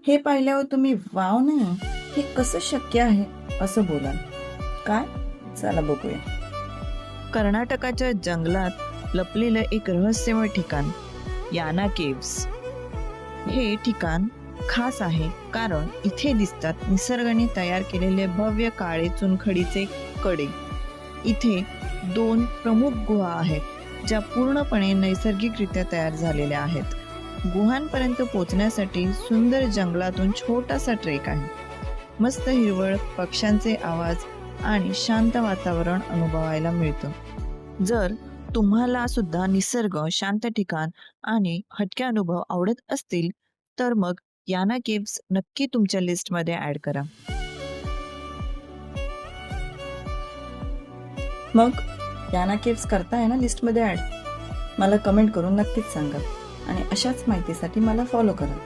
हे पाहिल्यावर तुम्ही वाव नाही, हे कसं शक्य आहे असं बोलाल. काय? चला बघूया. कर्नाटकाच्या जंगलात लपलेलं एक रहस्यमय ठिकाण, याना केव्स. हे ठिकाण खास आहे कारण इथे दिसतात निसर्गाने तयार केलेले भव्य काळे चुनखडीचे कडे. इथे 2 प्रमुख गुहा आहेत ज्या पूर्णपणे नैसर्गिकरित्या तयार झालेल्या आहेत. गुहांपर्यंत पोहोचण्यासाठी सुंदर जंगलातून छोटासा ट्रेक आहे. मस्त हिरवळ, पक्ष्यांचे आवाज आणि शांत वातावरण अनुभवायला मिळतं. जर तुम्हाला सुद्धा निसर्ग, शांत ठिकाण आणि हटके अनुभव आवडत असतील तर मग याना केव्स नक्की तुमच्या लिस्टमध्ये ऍड करा. मग याना केव्स करताय ना लिस्टमध्ये ॲड? मला कमेंट करून नक्कीच सांगा आणि अशाच माहितीसाठी मला फॉलो करा.